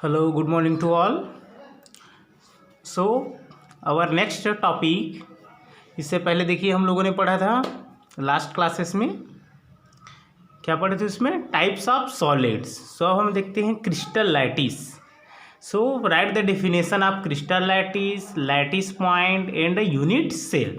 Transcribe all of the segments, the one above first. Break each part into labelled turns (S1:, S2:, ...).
S1: Hello, good morning to all. So, our next topic, इससे पहले देखिए हम लोगों ने पढ़ा था लास्ट क्लासेस में, क्या पढ़े थे उसमें? Types of solids. सो हम देखते हैं crystal lattice. So write the definition of crystal lattice, lattice point and unit cell.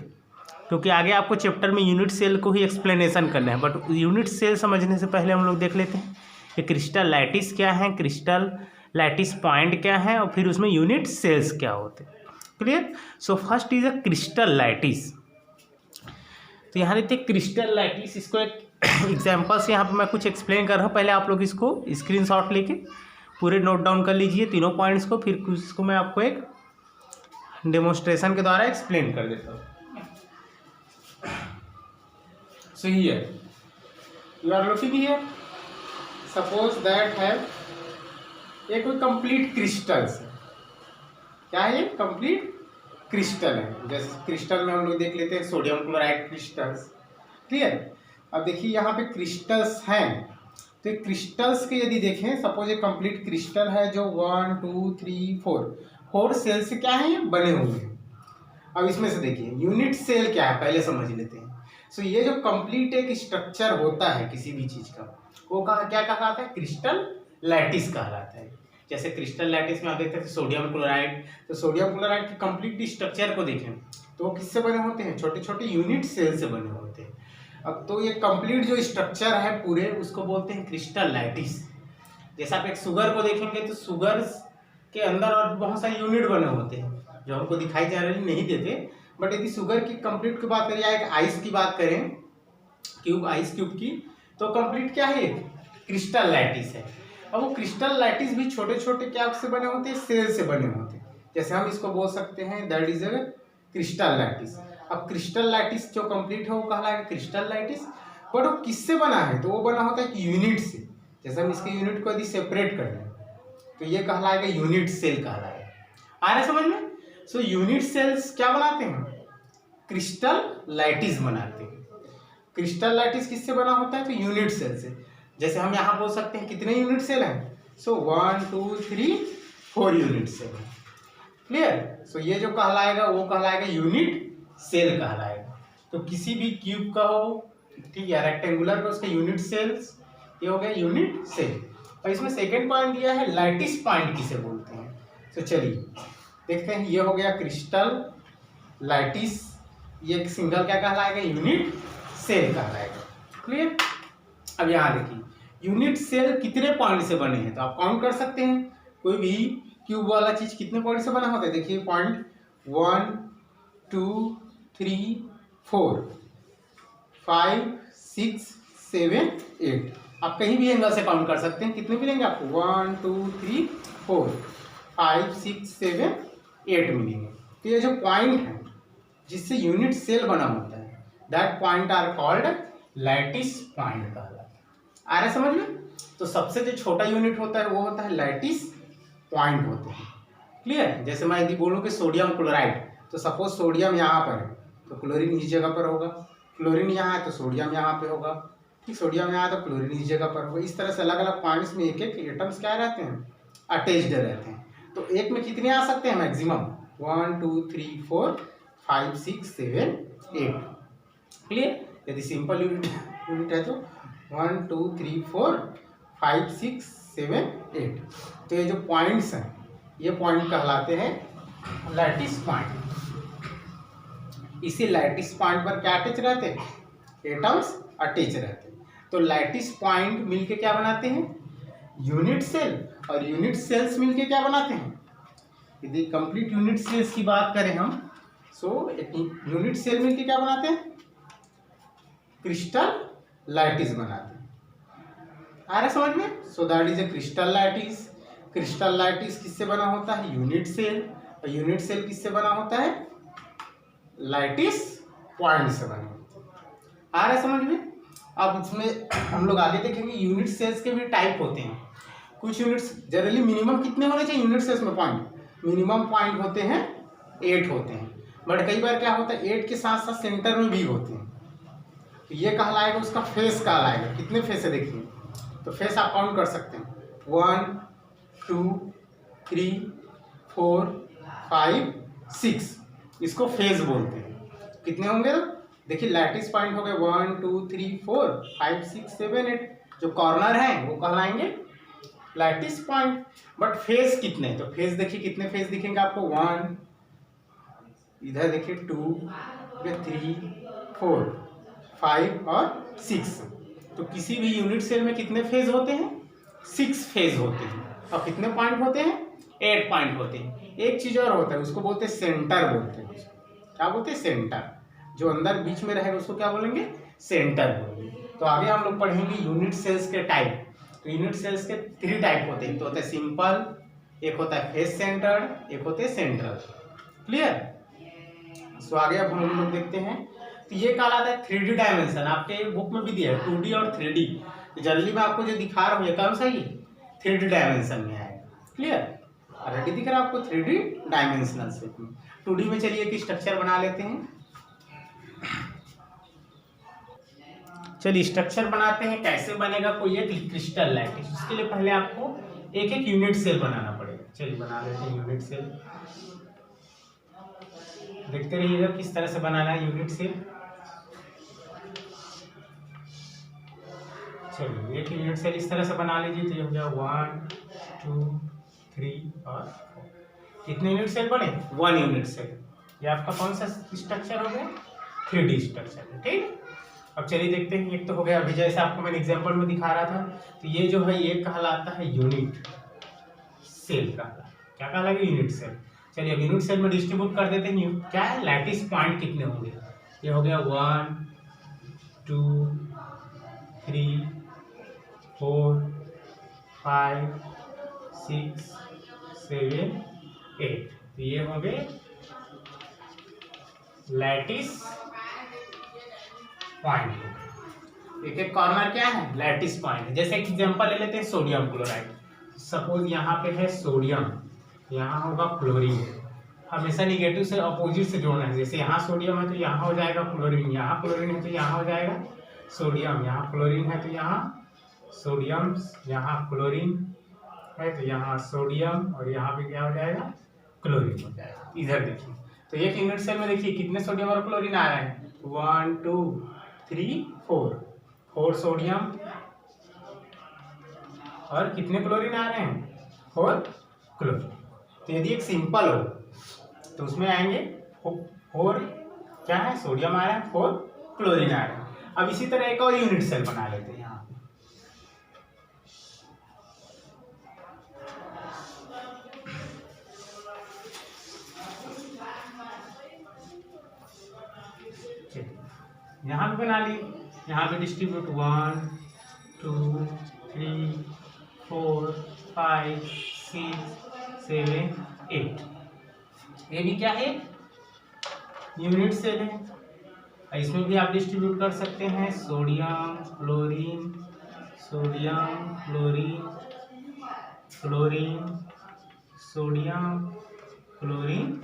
S1: क्योंकि आगे आपको चैप्टर में यूनिट सेल को ही एक्सप्लेनेशन करना है, बट यूनिट सेल समझने से पहले हम लोग देख लेते हैं कि क्रिस्टल लैटिस क्या है, क्रिस्टल लैटिस पॉइंट क्या है और फिर उसमें यूनिट सेल्स क्या होते हैं. Clear? So first is a crystal lattice. तो यहाँ देखते हैं क्रिस्टल लैटिस. इसको एक एग्जाम्पल से यहाँ पर मैं कुछ एक्सप्लेन कर रहा हूँ. पहले आप लोग इसको स्क्रीनशॉट लेके पूरे नोट डाउन कर लीजिए तीनों पॉइंट्स को, फिर इसको मैं आपको एक डेमोन्स्ट्रेशन के द्वारा एक्सप्लेन कर देता हूँ. So here you are looking here. Suppose that have ये कोई कंप्लीट क्रिस्टल्स है. क्या है ये? कंप्लीट क्रिस्टल है. जैसे क्रिस्टल में हम लोग देख लेते हैं सोडियम क्लोराइड क्रिस्टल्स. क्लियर? अब देखिए यहाँ पे क्रिस्टल्स हैं, तो क्रिस्टल्स के यदि देखें, सपोज एक कंप्लीट क्रिस्टल है जो 1 2 3 4 सेल से क्या है ये बने हुए हैं. अब इसमें से देखिए यूनिट सेल क्या है पहले समझ लेते हैं. सो ये जो कंप्लीट एक स्ट्रक्चर होता है किसी भी चीज का, वो क्या कहलाता है? क्रिस्टल लैटिस कहलाता है. जैसे क्रिस्टल लैटिस में आप देखते हैं सोडियम क्लोराइड, तो सोडियम क्लोराइड के कंप्लीट स्ट्रक्चर को देखें तो वो किससे बने होते हैं? छोटे छोटे यूनिट सेल से बने होते हैं. अब तो ये कंप्लीट जो स्ट्रक्चर है पूरे, उसको बोलते हैं क्रिस्टल लैटिस. जैसे आप एक शुगर को देखेंगे तो शुगर के अंदर और बहुत सारे यूनिट बने होते हैं जो हमको दिखाई जनरली नहीं देते. बट यदि शुगर की कंप्लीट की बात करें या एक आइस की बात करें, आइस क्यूब की, तो कंप्लीट क्या है? क्रिस्टल लैटिस है. अब वो क्रिस्टल लैटिस भी छोटे छोटे क्या से बने होते हैं? सेल से बने होते हैं. जैसे हम इसको बोल सकते हैं that is a crystal lattice. अब क्रिस्टल लैटिस जो कंप्लीट है वो कहलाएगा क्रिस्टल लैटिस. बट वो किससे बना है? तो वो बना होता है कि यूनिट से. जैसे हम इसके यूनिट को यदि सेपरेट कर दें तो ये कहलाएगा यूनिट सेल कहलाएगा. आ रहा है समझ में? सो यूनिट सेल्स क्या बनाते हैं? क्रिस्टल लैटिस बनाते हैं. क्रिस्टल लैटिस किससे बना होता है? तो यूनिट सेल से. जैसे हम यहाँ बोल सकते हैं कितने यूनिट सेल हैं? सो 1 2 3 4 यूनिट सेल है. क्लियर? सो ये जो कहलाएगा वो कहलाएगा यूनिट सेल कहलाएगा. तो किसी भी क्यूब का हो, ठीक है, रेक्टेंगुलर का, उसके यूनिट सेल्स, ये हो गया यूनिट सेल. और इसमें सेकेंड पॉइंट दिया है लैटिस पॉइंट किसे बोलते हैं. तो चलिए देखते हैं. ये हो गया क्रिस्टल लैटिस. ये सिंगल क्या कहलाएगा? यूनिट सेल कहलाएगा. क्लियर? अब यहाँ देखिए यूनिट सेल कितने पॉइंट से बने हैं, तो आप काउंट कर सकते हैं. कोई भी क्यूब वाला चीज कितने पॉइंट से बना होता है? देखिए पॉइंट 1 2 3 4 5 6 7 8. आप कहीं भी एंगल से काउंट कर सकते हैं. कितने मिलेंगे आपको? 1 2 3 4 5 6 7 8 मिलेंगे. तो ये जो पॉइंट है जिससे यूनिट सेल बना होता है, that point are called lattice point कहलाता है. आ रहा है समझ में? तो सबसे जो छोटा यूनिट होता है वो होता है लैटिस पॉइंट होते हैं. क्लियर? जैसे मैं यदि बोलूँ कि सोडियम क्लोराइड, तो सपोज सोडियम यहाँ पर है तो क्लोरीन इस जगह पर होगा. क्लोरीन यहाँ है तो सोडियम यहाँ पे होगा. ठीक, सोडियम यहाँ है तो क्लोरीन इस जगह पर होगा. इस तरह से अलग अलग पॉइंट्स में एक एक एटम्स क्या रहते हैं? अटैच्ड रहते हैं. तो एक में कितने आ सकते हैं? मैक्सिमम 1 2 3 4 5 6 7 8. क्लियर? यदि सिंपल यूनिट है तो 1 2 3 4 5 6 7 8. तो ये जो पॉइंट्स हैं ये पॉइंट कहलाते हैं लैटिस पॉइंट. इसी लैटिस पॉइंट पर क्या अटैच रहते हैं? एटम्स अटैच रहते हैं. तो लैटिस पॉइंट मिलके क्या बनाते हैं? Unit cell. और यूनिट सेल्स मिलके क्या बनाते हैं? यदि कंप्लीट यूनिट सेल्स की बात करें हम, सो यूनिट सेल मिलके क्या बनाते हैं? क्रिस्टल लैटिस बनाते हैं. आ रहा समझ में? So that is a crystal lattice. Crystal lattice किससे बना होता है? Unit cell. और यूनिट सेल किससे बना होता है? लैटिस पॉइंट से बना होता है. आ रहा समझ में? अब इसमें हम लोग आगे देखेंगे यूनिट सेल्स के भी टाइप होते हैं. कुछ यूनिट्स जनरली मिनिमम कितने होने चाहिए यूनिट सेल्स में? पॉइंट मिनिमम पॉइंट होते हैं 8 होते हैं. बट कई बार क्या होता है 8 के साथ साथ सेंटर में भी होते हैं. तो ये कहलाएगा उसका फेस कहलाएगा. कितने फेस है देखिए, तो फेस आप काउंट कर सकते हैं 1 2 3 4 5 6, इसको फेज बोलते हैं। कितने होंगे? देखिए लैटिस पॉइंट हो गए 1 2 3 4 5 6 7 8, जो कॉर्नर है वो कहलाएंगे लैटिस पॉइंट। बट फेज कितने? तो फेज देखिए कितने फेज दिखेंगे आपको, 1, इधर देखिए 2, 3 4 5 और 6। तो किसी भी यूनिट सेल में कितने फेज होते हैं? 6 फेज होते हैं। और कितने पॉइंट होते हैं? 8 पॉइंट होते हैं। एक चीज और होता है, उसको बोलते हैं सेंटर बोलते हैं। क्या बोलते हैं? सेंटर। जो अंदर बीच में रहेगा उसको क्या बोलेंगे? सेंटर बोलेंगे। तो आगे हम लोग पढ़ेंगे यूनिट सेल्स के टाइप। तो यूनिट सेल्स के 3 टाइप होते हैं। तो होता है सिंपल, एक होता है फेस सेंटर्ड, एक होते हैं सेंट्रल। क्लियर? सो आगे अब हम लोग देखते हैं। तो ये कहलाता है 3D डायमेंशन। आपके बुक में भी दिया है 2D और 3D। तो जल्दी में आपको जो दिखा रहा हूँ ये कौन सा ही 3D डायमेंशन में आएगा। क्लियर? ऑलरेडी दिख रहा है आपको 3D डायमेंशनल शेप में। 2D में चलिए एक स्ट्रक्चर बना लेते हैं। चलिए स्ट्रक्चर बनाते हैं। कैसे बनेगा? कोई एक क्रिस्टल लैटिस। उसके लिए पहले आपको एक एक यूनिट सेल बनाना पड़ेगा। चलिए बना लेते हैं यूनिट सेल। देखते रहिएगा किस तरह से बनाना है यूनिट सेल। चलिए एक यूनिट सेल इस तरह से बना लीजिए। तो ये हो गया 1 2 3 और 4। कितने यूनिट सेल बने? 1 यूनिट सेल। ये आपका कौन सा स्ट्रक्चर हो गया? 3D structure. ठीक। अब चलिए देखते हैं। एक तो हो गया, अभी जैसे आपको मैंने एग्जांपल में दिखा रहा था। तो ये जो है ये कहलाता है यूनिट सेल का। क्या कहलाएगा? Unit cell. चलिए अब यूनिट सेल में डिस्ट्रीब्यूट कर देते हैं। क्या है? लैटिस पॉइंट कितने होंगे? ये हो गया 1 2 3 4 5 6 7 8। तो ये हो गए लैटिस पॉइंट। एक एक कॉर्नर क्या है? Lattice point. जैसे एक एग्जांपल ले लेते हैं सोडियम क्लोराइड। सपोज यहाँ पे है सोडियम, यहाँ होगा क्लोरीन। हमेशा निगेटिव से अपोजिट से जोड़ना है। जैसे यहाँ सोडियम है तो यहाँ हो जाएगा क्लोरीन, यहाँ क्लोरीन है तो यहाँ हो जाएगा सोडियम, यहाँ क्लोरीन है तो यहाँ सोडियम, यहाँ क्लोरीन है तो यहाँ सोडियम, और यहाँ पे क्या हो जाएगा? क्लोरीन हो जाएगा। इधर देखिए। तो एक यूनिट सेल में देखिए कितने सोडियम और क्लोरीन आ रहे हैं? 1 2 3 4 सोडियम और कितने क्लोरीन आ रहे हैं? 4 क्लोरीन। तो यदि एक सिंपल हो तो उसमें आएंगे 4 क्या है? सोडियम आ रहा है, 4 क्लोरीन आ रहा है। अब इसी तरह एक और यूनिट सेल बना लेते हैं यहाँ यहाँ पे बना ली। यहाँ पे डिस्ट्रीब्यूट 1 2 3 4 5 6 7 8। ये भी क्या है? यूनिट सेल है। इसमें भी आप डिस्ट्रीब्यूट कर सकते हैं sodium chlorine, sodium chlorine, chlorine sodium, chlorine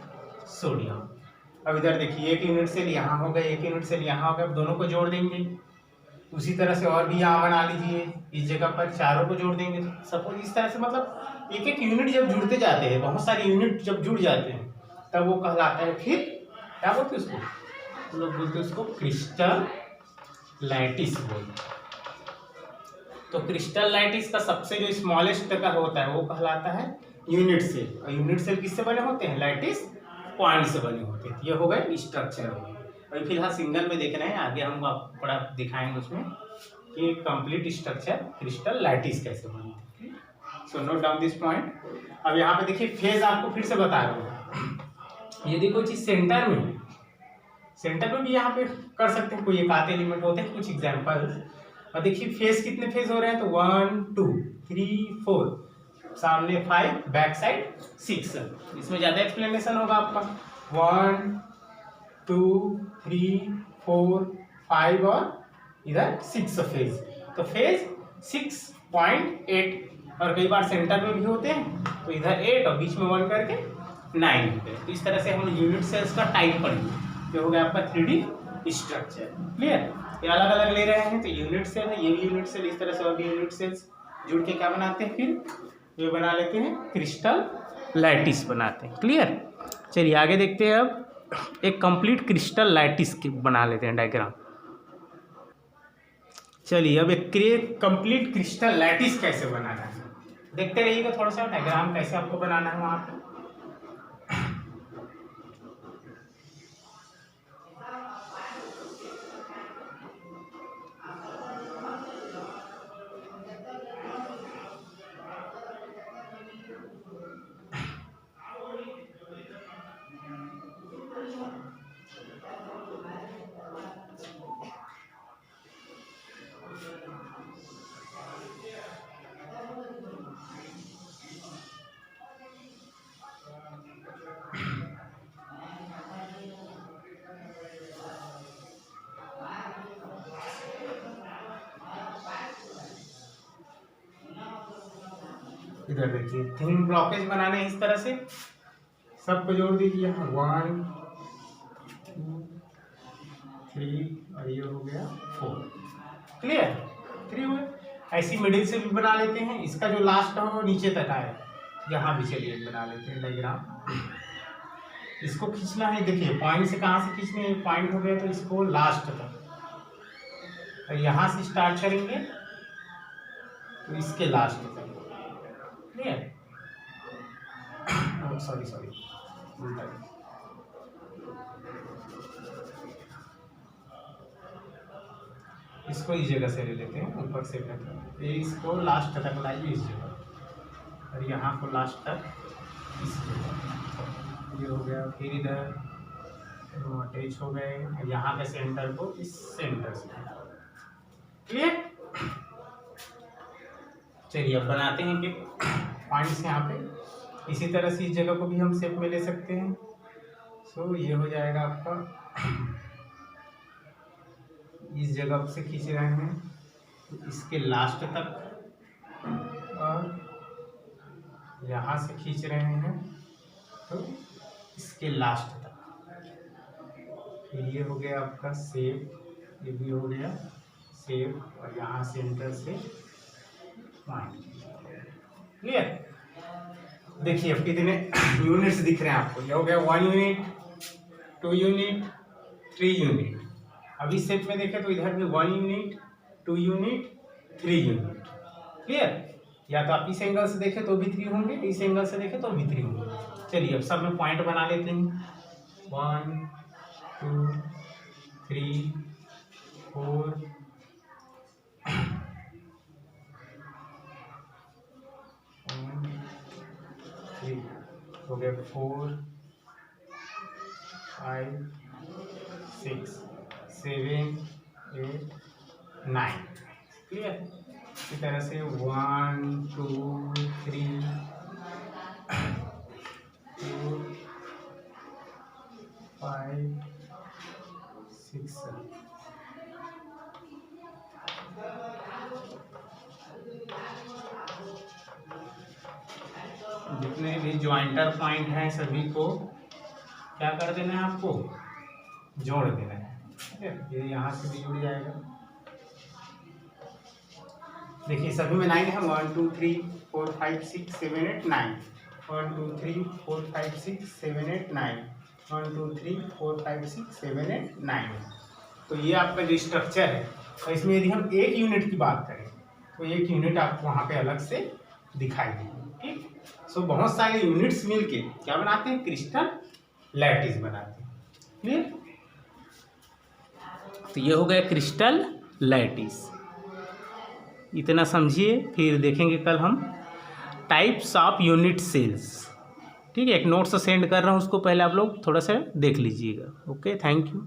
S1: sodium. अब इधर देखिए एक यूनिट सेल यहाँ हो गया, एक यूनिट सेल यहाँ हो गया। अब दोनों को जोड़ देंगे। उसी तरह से और भी यहाँ बना लीजिए। इस जगह पर चारों को जोड़ देंगे। सपोज इस तरह से, मतलब एक एक यूनिट जब जुड़ते जाते हैं, बहुत सारे यूनिट जब जुड़ जाते हैं तब वो कहलाता है, फिर क्या बोलते हैं उसको? तो लोग बोलते हैं उसको क्रिस्टल लैटिस बोलते। तो क्रिस्टल लैटिस का सबसे जो स्मॉलेस्ट का होता है वो कहलाता है यूनिट सेल। और यूनिट सेल किससे बने होते हैं? लैटिस पॉइंट से बने होते हैं। ये हो गए स्ट्रक्चर हो गए। अभी फिलहाल सिंगल में देख रहे हैं, आगे हम आपको थोड़ा दिखाएंगे उसमें कि कंप्लीट स्ट्रक्चर क्रिस्टल लैटिस कैसे बनते हैं। So note down this point. अब यहाँ पे देखिए फेज आपको फिर से बता रहा हूँ। यदि कोई चीज सेंटर में भी यहाँ पे कर सकते हैं। कोई एक आधे एलिमेंट होते हैं, कुछ एग्जाम्पल। और देखिए फेज कितने फेज हो रहे हैं? तो 1 2 3 4, सामने 5, बैक साइड 6। इसमें ज्यादा एक्सप्लेनेशन होगा आपका। 1 2 3 4 5 और इधर 6 फेज। तो फेज 6.8, और कई बार सेंटर में भी होते हैं तो इधर 8 और बीच में 1 करके 9 होते हैं। तो इस तरह से हम यूनिट सेल्स का टाइप पढ़ेंगे। जो हो गया आपका 3D स्ट्रक्चर। क्लियर? ये अलग अलग ले रहे हैं। तो यूनिट सेल है, ये भी यूनिट सेल। इस तरह से और भी यूनिट सेल्स जुड़ के क्या बनाते हैं? फिर ये बना लेते हैं क्रिस्टल लैटिस बनाते हैं। क्लियर। चलिए आगे देखते हैं। अब एक कंप्लीट क्रिस्टल लैटिस बना लेते हैं डायग्राम। चलिए अब एक कंप्लीट क्रिस्टल लैटिस कैसे बनाना है देखते रहिएगा। थोड़ा सा डायग्राम कैसे आपको बनाना है वहाँ पे। इधर देखिए थिन ब्लॉकेज बनाने हैं इस तरह से। सबको जोड़ दीजिए। 1 2 3 और ये हो गया 4। क्लियर। 3 हुए। ऐसी मिडिल से भी बना लेते हैं। इसका जो लास्ट है वो नीचे तक आए। यहाँ भी चलिए बना लेते हैं डायग्राम। इसको खींचना है। देखिए पॉइंट से कहाँ से खींचने हैं। पॉइंट हो गया तो इसको लास्ट तक और यहाँ से स्टार्ट करेंगे तो इसके लास्ट तक। क्लियर। सॉरी उल्टा। इसको इस जगह से ले लेते हैं ऊपर से करके। ये इसको लास्ट तक लाइए इस जगह और यहाँ को लास्ट तक इस जगह। ये हो गया। फिर इधर अटैच हो गए। यहाँ के सेंटर को इस सेंटर से। क्लियर। चलिए अब बनाते हैं कि पॉइंट्स यहाँ पे। इसी तरह से इस जगह को भी हम शेप में ले सकते हैं। सो ये हो जाएगा आपका। इस जगह से खींच रहे हैं तो इसके लास्ट तक और यहाँ से खींच रहे हैं तो इसके लास्ट तक। फिर ये हो गया आपका शेप। ये भी हो गया शेप और यहाँ सेंटर से पॉइंट। क्लियर। देखिए अब कितने यूनिट्स दिख रहे हैं आपको। ये हो गया 1 यूनिट 2 यूनिट 3 यूनिट। अब इस सेट में देखें तो इधर भी 1 यूनिट 2 यूनिट 3 यूनिट। क्लियर। या तो आप इस एंगल से देखें तो भी 3 होंगे, इस एंगल से देखें तो भी 3 होंगे। चलिए अब सब में पॉइंट बना लेते हैं। 1 2 3 4 हो गया 4 5 6 7 8 9। क्लियर। इसी तरह से 1 2 3 4 5 6 7। जितने भी ज्वाइंटर पॉइंट हैं सभी को क्या कर देना है आपको जोड़ देना है। ठीक है। ये यहाँ से भी जुड़ जाएगा। देखिए सभी में 9 है। 1 2 3 4 5 6 7 8 9। 1 2 3 4 5 6 7 8 9। 1 2 3 4 5 6 7 8 9। तो ये आपका जो स्ट्रक्चर है तो इसमें यदि हम एक यूनिट की बात करें तो एक यूनिट आपको वहाँ पे अलग से दिखाई देगी। ठीक। सो बहुत सारे यूनिट्स मिलके क्या बनाते हैं क्रिस्टल लैटिस बनाते हैं। क्लियर। तो ये हो गया क्रिस्टल लैटिस। इतना समझिए। फिर देखेंगे कल हम टाइप्स ऑफ यूनिट सेल्स। ठीक है। एक नोट्स सेंड कर रहा हूँ उसको पहले आप लोग थोड़ा सा देख लीजिएगा। Okay thank you.